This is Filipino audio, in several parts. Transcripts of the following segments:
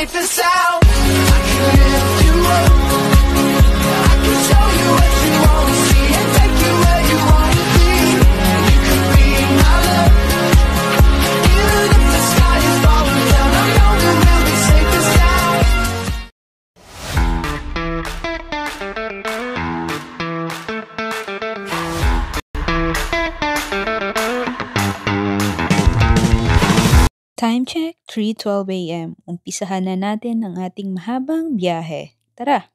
safe and sound. I can lift you up, I can show you what you won't see, and take you where you wanna be. You can be my love, even if the sky is falling down. I know that we'll be safe and sound. Time check, 3:12 a.m. Umpisahan na natin ang ating mahabang biyahe. Tara!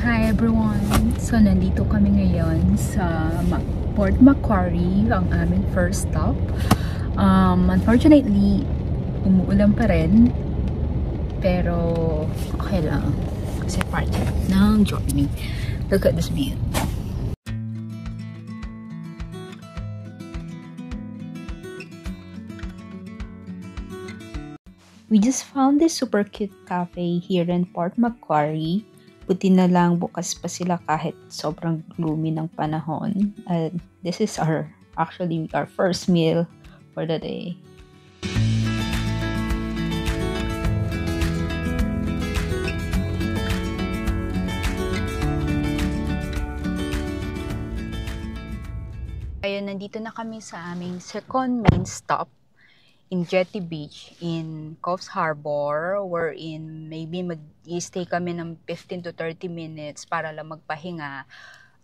Hi everyone! So, nandito kami ngayon sa Port Macquarie, ang aming first stop. Unfortunately, umuulan pa rin, pero okay lang kasi part ng journey. Look at this view. We just found this super cute cafe here in Port Macquarie. Buti na lang bukas pa sila kahit sobrang gloomy ng panahon. This is actually our first meal for the day. Ayun, nandito na kami sa aming second main stop in Jetty Beach in Coffs Harbour, wherein maybe mag-stay kami ng 15 to 30 minutes para lang magpahinga.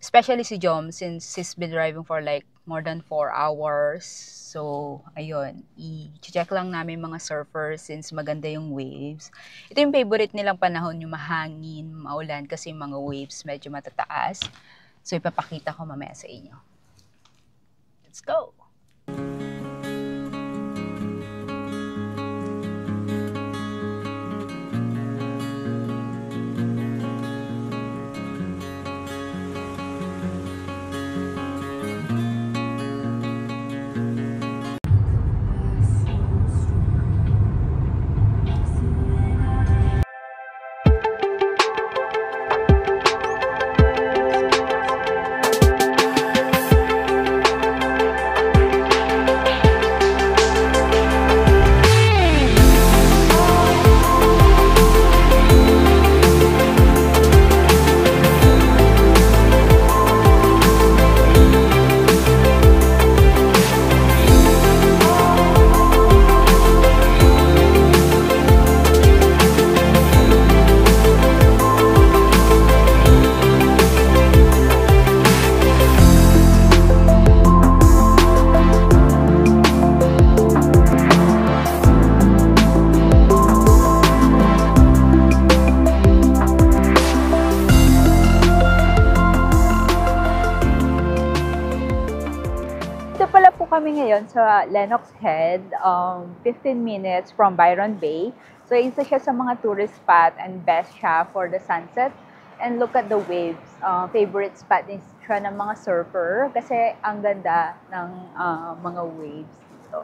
Especially si Jom, since he's been driving for like more than 4 hours. So, ayun, i-check lang namin mga surfers since maganda yung waves. Ito yung favorite nilang panahon, yung mahangin, maulan kasi mga waves medyo matataas. So, ipapakita ko mamaya sa inyo. Let's go! Kami ngayon sa Lennox Head, 15 minutes from Byron Bay. So, isa siya sa mga tourist spot and best siya for the sunset. And look at the waves. Favorite spot din siya ng mga surfer kasi ang ganda ng mga waves dito.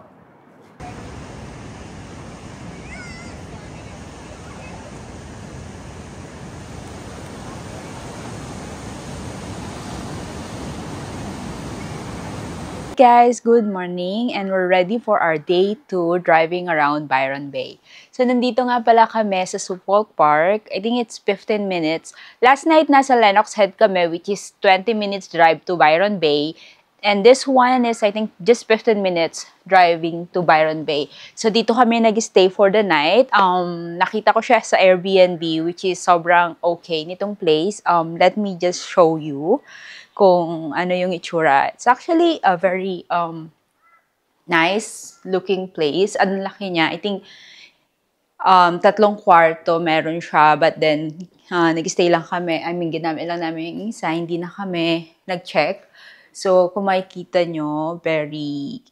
Guys, good morning and we're ready for our day 2 driving around Byron Bay. So, nandito nga pala kami sa Suffolk Park. I think it's 15 minutes. Last night, nasa Lennox Head kami, which is 20 minutes drive to Byron Bay. And this one is, I think, just 15 minutes driving to Byron Bay. So, dito kami nag-stay for the night. Nakita ko siya sa Airbnb, which is sobrang okay nitong place. Let me just show you kung ano yung itsura. It's actually a very nice looking place. Ang laki niya. I think 3 kwarto meron siya. But then, nag-stay lang kami. I mean, ginamit lang namin yung isa. Hindi na kami nag-check. So, kung makikita nyo, very,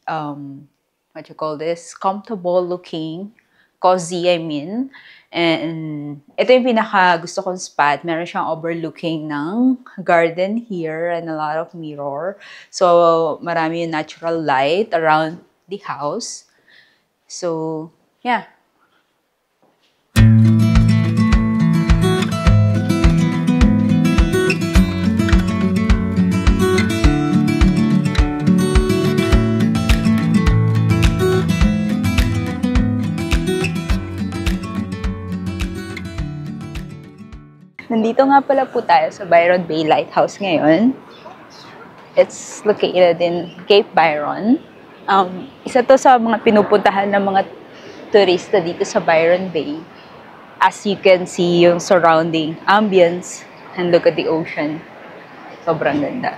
what you call this? Comfortable looking. Cozy, I mean. And ito yung pinaka gusto kong spot. Meron siyang overlooking ng garden here and a lot of mirror. So, marami yung natural light around the house. So, yeah. Nandito nga pala po tayo sa Byron Bay Lighthouse ngayon. It's located in Cape Byron. Isa to sa mga pinupuntahan ng mga turista dito sa Byron Bay. As you can see, yung surrounding ambience and look at the ocean. Sobrang ganda.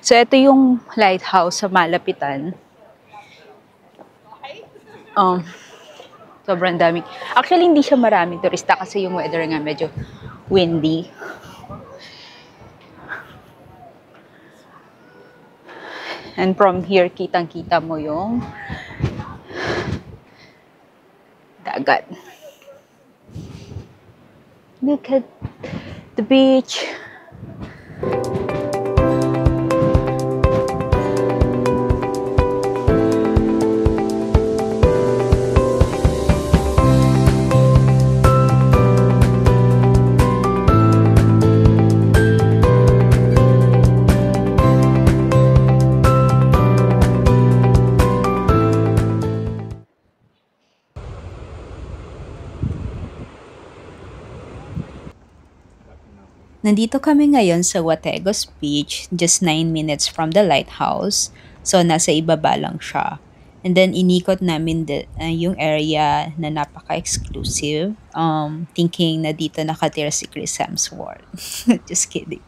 So, ito yung lighthouse sa malapitan. Sobrang dami. Actually, hindi siya maraming turista kasi yung weather nga medyo windy. And from here, kitang-kita mo yung dagat. Look at the beach. Nandito kami ngayon sa Wategos Beach, just 9 minutes from the lighthouse. So, nasa ibaba lang siya. And then, inikot namin yung area na napaka-exclusive. Thinking na dito nakatira si Chris Hemsworth. Just kidding.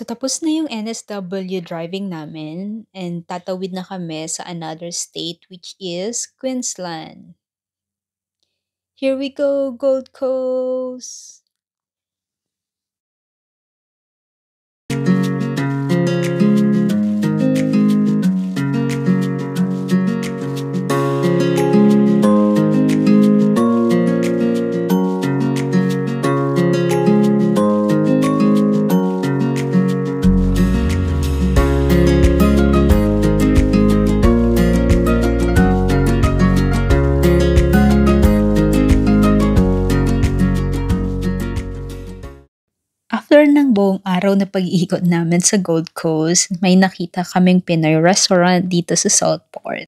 So, tapos na yung NSW driving namin and tatawid na kami sa another state which is Queensland. Here we go, Gold Coast! After ng buong araw na pag-iikot namin sa Gold Coast, may nakita kaming Pinoy restaurant dito sa Southport.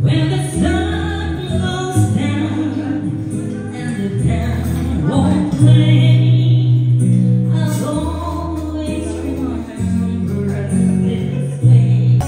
When the sun goes down and the town won't play, I'll always remember this way.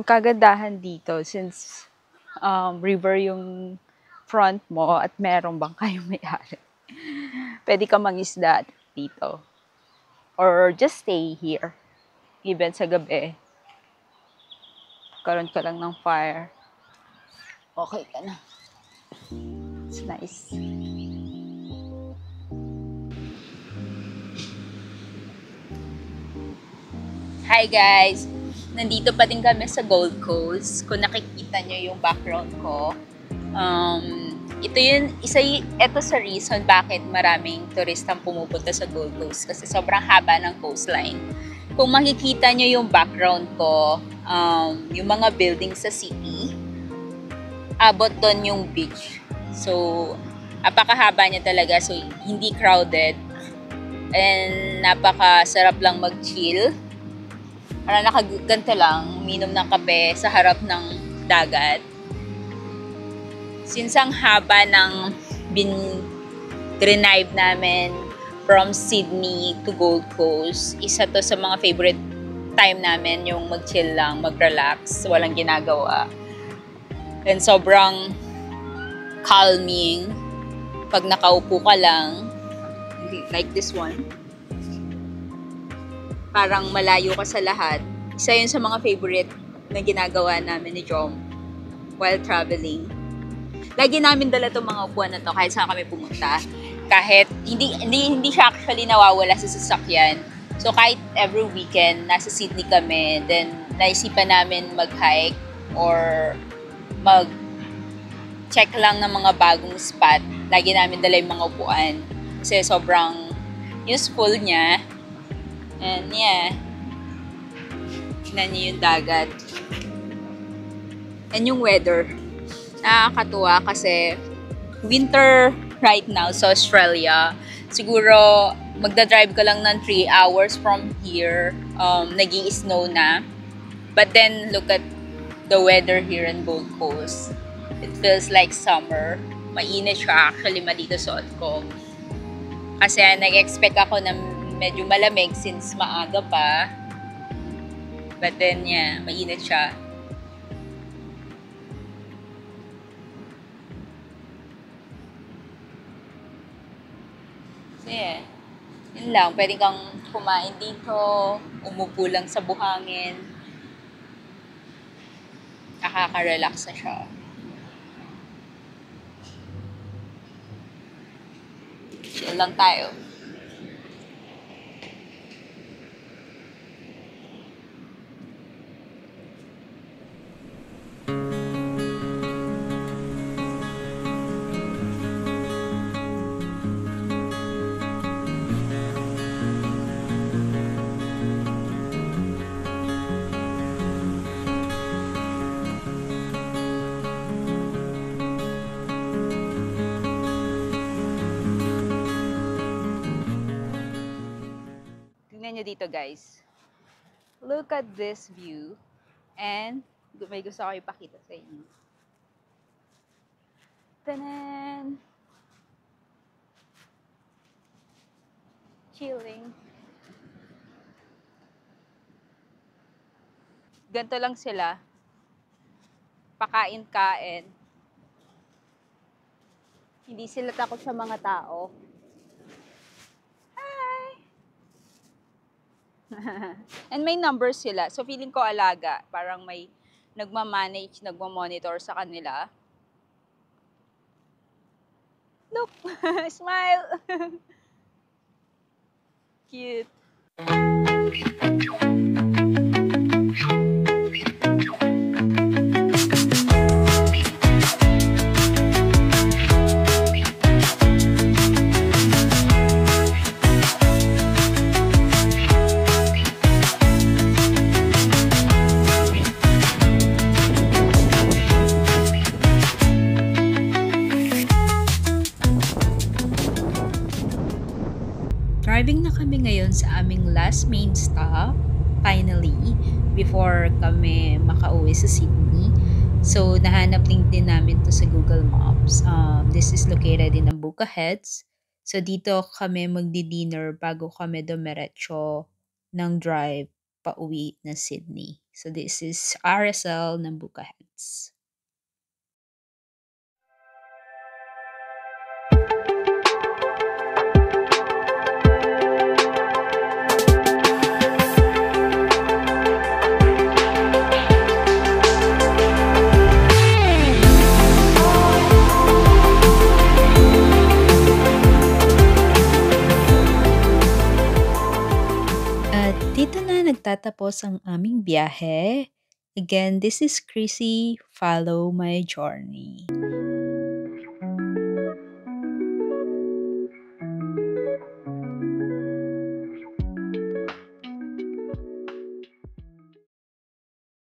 Ang kagandahan dito, since river yung front mo at meron bang kayong may-ari. Pwede ka mangisda dito. Or just stay here. Even sa gabi. Karoon ka lang ng fire. Okay ka na. It's nice. Hi guys! Nandito pa din kami sa Gold Coast. Kung nakikita nyo yung background ko, ito sa reason bakit maraming turistang pumupunta sa Gold Coast kasi sobrang haba ng coastline. Kung makikita nyo yung background ko, yung mga buildings sa city, abot doon yung beach. So, napakahaba niya talaga. So, hindi crowded. And napakasarap lang mag-chill. Para nakaganto lang, uminom ng kape sa harap ng dagat. Since ang haba ng drive namin from Sydney to Gold Coast, isa to sa mga favorite time namin, yung mag-chill lang, mag-relax, walang ginagawa. And sobrang calming pag nakaupo ka lang, like this one. Parang malayo ka sa lahat. Isa yun sa mga favorite na ginagawa namin ni Jom while traveling. Lagi namin dala itong mga upuan na to kahit saan kami pumunta. Kahit hindi siya actually nawawala sa sasakyan. So kahit every weekend nasa Sydney kami, then naisipan namin mag-hike or mag-check lang ng mga bagong spot. Lagi namin dala yung mga upuan. Kasi sobrang useful niya. And yeah, tignan niyo yung dagat. And yung weather. Nakakatuwa kasi winter right now sa Australia. Siguro magdadrive ka lang ng 3 hours from here. Nag-i-snow na. But then look at the weather here in Gold Coast. It feels like summer. Mainit siya. Actually, malito suot ko. Kasi nag-expect ako na medyo malamig since maaga pa. But then, yeah, mainit siya. So, yeah. Yun lang. Pwede kang kumain dito, umupo lang sa buhangin. Nakaka-relax na siya. Chill lang tayo. Tingnan nyo dito, guys. Look at this view. And may gusto ko ipakita sa inyo. Tanan! Chilling. Ganito lang sila. Pakain-kain. Hindi sila takot sa mga tao. And may numbers sila. So, feeling ko alaga. Parang may nagmamanage, nagmamonitor sa kanila. Look! Smile! Cute. Driving na kami ngayon sa aming last main stop, finally, before kami makauwi sa Sydney. So, nahanap din namin to sa Google Maps. This is located in Nambucca Heads. So, dito kami magdi-dinner bago kami dumiretso ng drive pauwi na Sydney. So, this is RSL Nambucca Heads. nagtatapos ang aming biyahe. Again, this is Chrissy. Follow my journey.